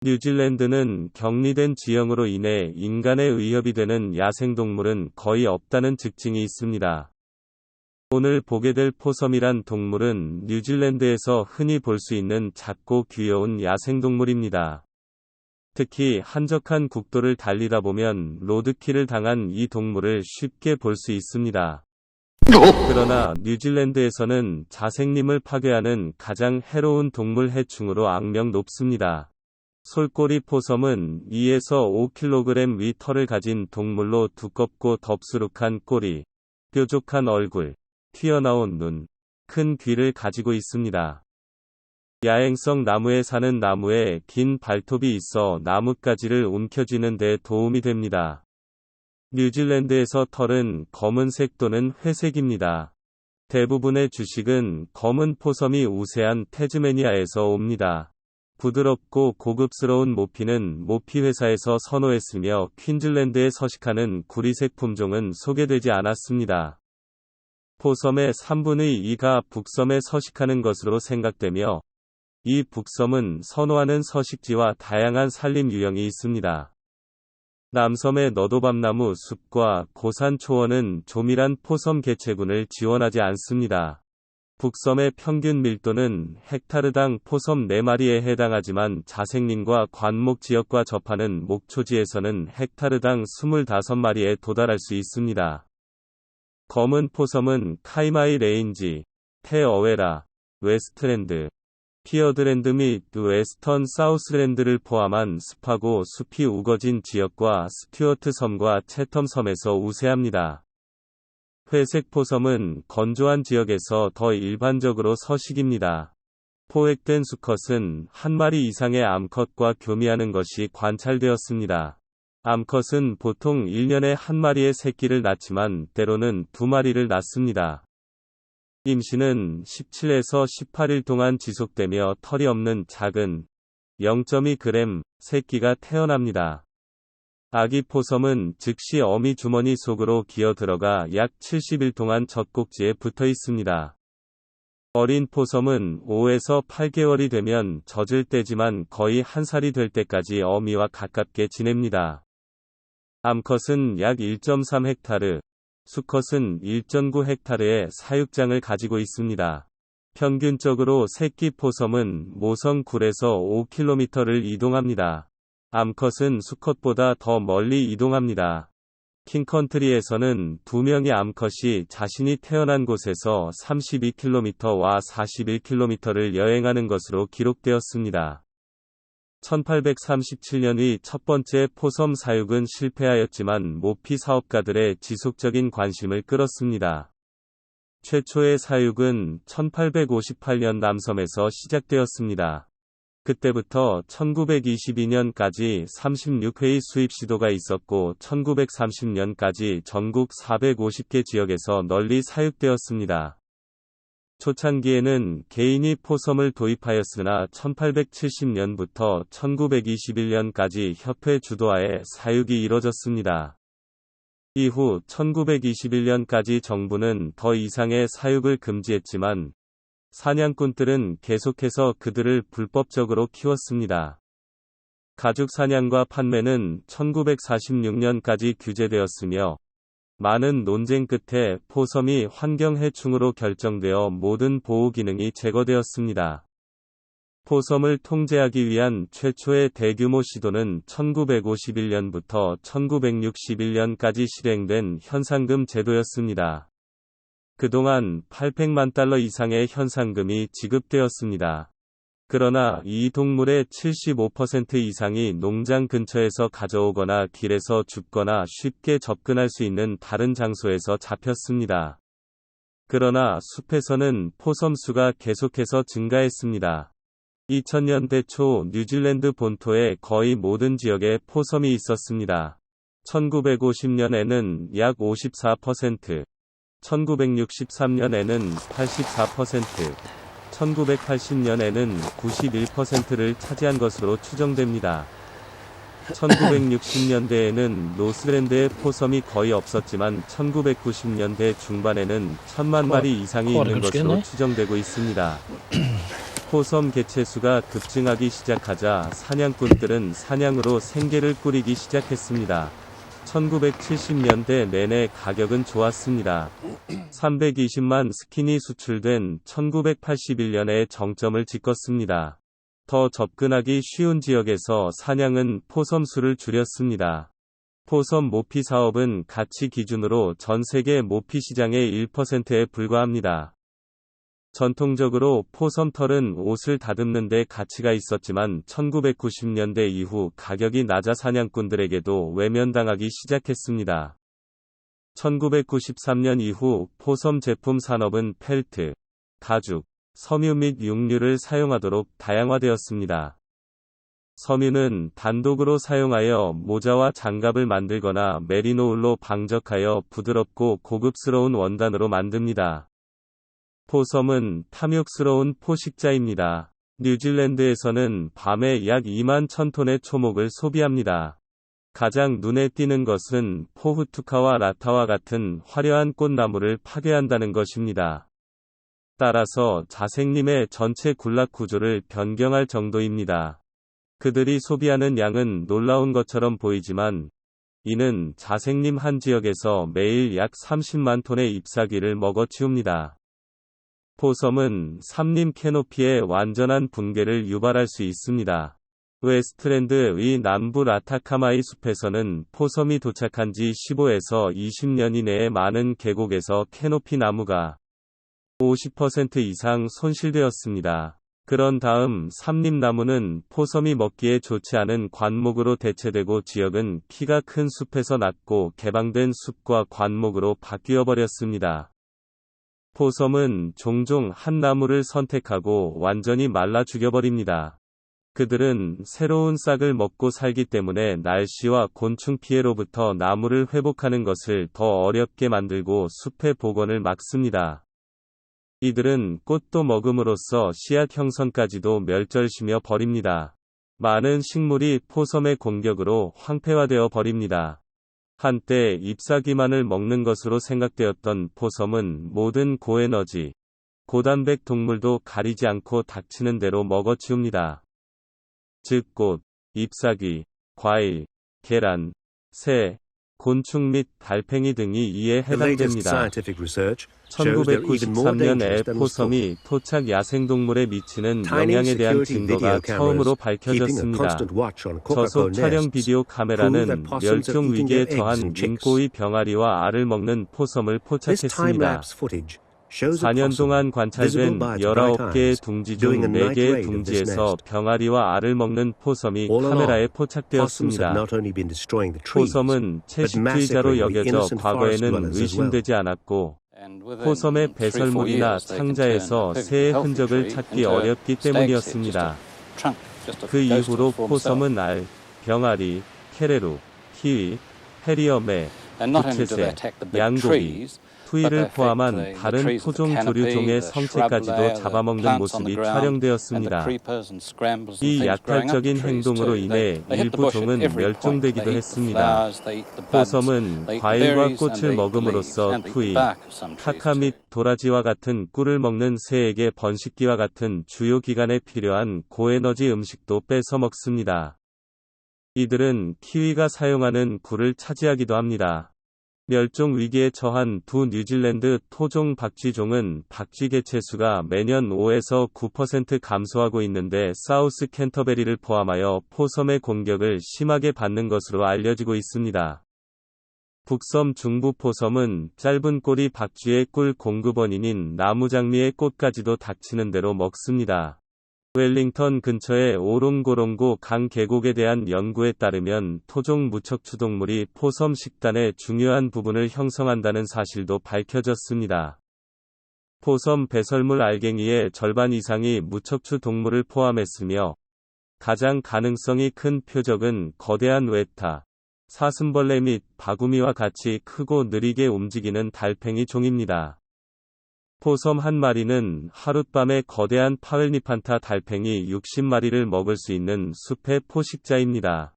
뉴질랜드는 격리된 지형으로 인해 인간의 위협이 되는 야생동물은 거의 없다는 특징이 있습니다. 오늘 보게 될 포섬이란 동물은 뉴질랜드에서 흔히 볼 수 있는 작고 귀여운 야생동물입니다. 특히 한적한 국도를 달리다 보면 로드킬을 당한 이 동물을 쉽게 볼 수 있습니다. 그러나 뉴질랜드에서는 자생림을 파괴하는 가장 해로운 동물 해충으로 악명 높습니다. 솔꼬리 포섬은 2에서 5kg 위 털을 가진 동물로 두껍고 덥수룩한 꼬리, 뾰족한 얼굴, 튀어나온 눈, 큰 귀를 가지고 있습니다. 야행성 나무에 사는 나무에 긴 발톱이 있어 나뭇가지를 움켜쥐는 데 도움이 됩니다. 뉴질랜드에서 털은 검은색 또는 회색입니다. 대부분의 주식은 검은 포섬이 우세한 태즈메니아에서 옵니다. 부드럽고 고급스러운 모피는 모피 회사에서 선호했으며 퀸즐랜드에 서식하는 구리색 품종은 소개되지 않았습니다. 포섬의 3분의 2가 북섬에 서식하는 것으로 생각되며 이 북섬은 선호하는 서식지와 다양한 산림 유형이 있습니다. 남섬의 너도밤나무 숲과 고산 초원은 조밀한 포섬 개체군을 지원하지 않습니다. 북섬의 평균 밀도는 헥타르당 포섬 4마리에 해당하지만 자생림과 관목 지역과 접하는 목초지에서는 헥타르당 25마리에 도달할 수 있습니다. 검은 포섬은 카이마이 레인지, 테어웨라, 웨스트랜드, 피어드랜드 및 웨스턴 사우스랜드를 포함한 습하고 숲이 우거진 지역과 스튜어트 섬과 채텀 섬에서 우세합니다. 회색 포섬은 건조한 지역에서 더 일반적으로 서식입니다. 포획된 수컷은 한 마리 이상의 암컷과 교미하는 것이 관찰되었습니다. 암컷은 보통 1년에 한 마리의 새끼를 낳지만 때로는 2마리를 낳습니다. 임신은 17에서 18일 동안 지속되며 털이 없는 작은 0.2g 새끼가 태어납니다. 아기 포섬은 즉시 어미 주머니 속으로 기어 들어가 약 70일 동안 젖꼭지에 붙어 있습니다. 어린 포섬은 5에서 8개월이 되면 젖을 떼지만 거의 1살이 될 때까지 어미와 가깝게 지냅니다. 암컷은 약 1.3헥타르, 수컷은 1.9헥타르의 사육장을 가지고 있습니다. 평균적으로 새끼 포섬은 모성 굴에서 5km를 이동합니다. 암컷은 수컷보다 더 멀리 이동합니다. 킹컨트리에서는 2명의 암컷이 자신이 태어난 곳에서 32km와 41km를 여행하는 것으로 기록되었습니다. 1837년의 첫 번째 포섬 사육은 실패하였지만 모피 사업가들의 지속적인 관심을 끌었습니다. 최초의 사육은 1858년 남섬에서 시작되었습니다. 그때부터 1922년까지 36회의 수입 시도가 있었고 1930년까지 전국 450개 지역에서 널리 사육되었습니다. 초창기에는 개인이 포섬을 도입하였으나 1870년부터 1921년까지 협회 주도하에 사육이 이뤄졌습니다. 이후 1921년까지 정부는 더 이상의 사육을 금지했지만 사냥꾼들은 계속해서 그들을 불법적으로 키웠습니다. 가죽 사냥과 판매는 1946년까지 규제되었으며 많은 논쟁 끝에 포섬이 환경해충으로 결정되어 모든 보호 기능이 제거되었습니다. 포섬을 통제하기 위한 최초의 대규모 시도는 1951년부터 1961년까지 실행된 현상금 제도였습니다. 그동안 800만 달러 이상의 현상금이 지급되었습니다. 그러나 이 동물의 75% 이상이 농장 근처에서 가져오거나 길에서 죽거나 쉽게 접근할 수 있는 다른 장소에서 잡혔습니다. 그러나 숲에서는 포섬 수가 계속해서 증가했습니다. 2000년대 초 뉴질랜드 본토의 거의 모든 지역에 포섬이 있었습니다. 1950년에는 약 54%, 1963년에는 84%, 1980년에는 91%를 차지한 것으로 추정됩니다. 1960년대에는 노스랜드에 포섬이 거의 없었지만 1990년대 중반에는 1000만 마리 이상이 있는 것으로 추정되고 있습니다. 포섬 개체수가 급증하기 시작하자 사냥꾼들은 사냥으로 생계를 꾸리기 시작했습니다. 1970년대 내내 가격은 좋았습니다. 320만 스킨이 수출된 1981년에 정점을 찍었습니다. 더 접근하기 쉬운 지역에서 사냥은 포섬 수를 줄였습니다. 포섬 모피 사업은 가치 기준으로 전 세계 모피 시장의 1%에 불과합니다. 전통적으로 포섬 털은 옷을 다듬는 데 가치가 있었지만 1990년대 이후 가격이 낮아 사냥꾼들에게도 외면당하기 시작했습니다. 1993년 이후 포섬 제품 산업은 펠트, 가죽, 섬유 및 육류를 사용하도록 다양화되었습니다. 섬유는 단독으로 사용하여 모자와 장갑을 만들거나 메리노울로 방적하여 부드럽고 고급스러운 원단으로 만듭니다. 포섬은 탐욕스러운 포식자입니다. 뉴질랜드에서는 밤에 약 2만 1000톤의 초목을 소비합니다. 가장 눈에 띄는 것은 포흐투카와 라타와 같은 화려한 꽃나무를 파괴한다는 것입니다. 따라서 자생림의 전체 군락 구조를 변경할 정도입니다. 그들이 소비하는 양은 놀라운 것처럼 보이지만 이는 자생림 한 지역에서 매일 약 30만 톤의 잎사귀를 먹어치웁니다. 포섬은 삼림 캐노피의 완전한 붕괴를 유발할 수 있습니다. 웨스트랜드의 남부 라타카마이 숲에서는 포섬이 도착한 지 15에서 20년 이내에 많은 계곡에서 캐노피 나무가 50% 이상 손실되었습니다. 그런 다음 삼림나무는 포섬이 먹기에 좋지 않은 관목으로 대체되고 지역은 키가 큰 숲에서 낮고 개방된 숲과 관목으로 바뀌어 버렸습니다. 포섬은 종종 한 나무를 선택하고 완전히 말라 죽여버립니다. 그들은 새로운 싹을 먹고 살기 때문에 날씨와 곤충 피해로부터 나무를 회복하는 것을 더 어렵게 만들고 숲의 복원을 막습니다. 이들은 꽃도 먹음으로써 씨앗 형성까지도 멸절시며 버립니다. 많은 식물이 포섬의 공격으로 황폐화되어 버립니다. 한때 잎사귀만을 먹는 것으로 생각되었던 포섬은 모든 고에너지, 고단백 동물도 가리지 않고 닥치는 대로 먹어치웁니다. 즉 꽃, 잎사귀, 과일, 계란, 새, 곤충 및 달팽이 등이 이에 해당됩니다. 1993년에 포섬이 토착 야생동물에 미치는 영향에 대한 증거가 처음으로 밝혀졌습니다. 저속 촬영 비디오 카메라는 멸종 위기에 처한 민꼬의 병아리와 알을 먹는 포섬을 포착했습니다. 4년 동안 관찰된 19개의 둥지 중 4개의 둥지에서 병아리와 알을 먹는 포섬이 카메라에 포착되었습니다. 포섬은 채식주의자로 여겨져 과거에는 의심되지 않았고 포섬의 배설물이나 상자에서 새의 흔적을 찾기 어렵기 때문이었습니다. 그 이후로 포섬은 알, 병아리, 케레루, 키위, 해리어매, 부채새, 양고기, 투이를 포함한 다른 토종 조류종의 성체까지도 잡아먹는 모습이 촬영되었습니다. 이 약탈적인 행동으로 인해 일부 종은 멸종되기도 했습니다. 포섬은 과일과 꽃을 먹음으로써 투이, 카카 및 도라지와 같은 꿀을 먹는 새에게 번식기와 같은 주요 기관에 필요한 고에너지 음식도 뺏어 먹습니다. 이들은 키위가 사용하는 꿀을 차지하기도 합니다. 멸종 위기에 처한 두 뉴질랜드 토종 박쥐종은 박쥐 개체수가 매년 5에서 9% 감소하고 있는데 사우스 캔터베리를 포함하여 포섬의 공격을 심하게 받는 것으로 알려지고 있습니다. 북섬 중부 포섬은 짧은 꼬리 박쥐의 꿀 공급원인인 나무장미의 꽃까지도 닥치는 대로 먹습니다. 웰링턴 근처의 오롱고롱고 강 계곡에 대한 연구에 따르면 토종 무척추 동물이 포섬 식단의 중요한 부분을 형성한다는 사실도 밝혀졌습니다. 포섬 배설물 알갱이의 절반 이상이 무척추 동물을 포함했으며 가장 가능성이 큰 표적은 거대한 웨타, 사슴벌레 및 바구미와 같이 크고 느리게 움직이는 달팽이 종입니다. 포섬 한 마리는 하룻밤에 거대한 파웰니판타 달팽이 60마리를 먹을 수 있는 숲의 포식자입니다.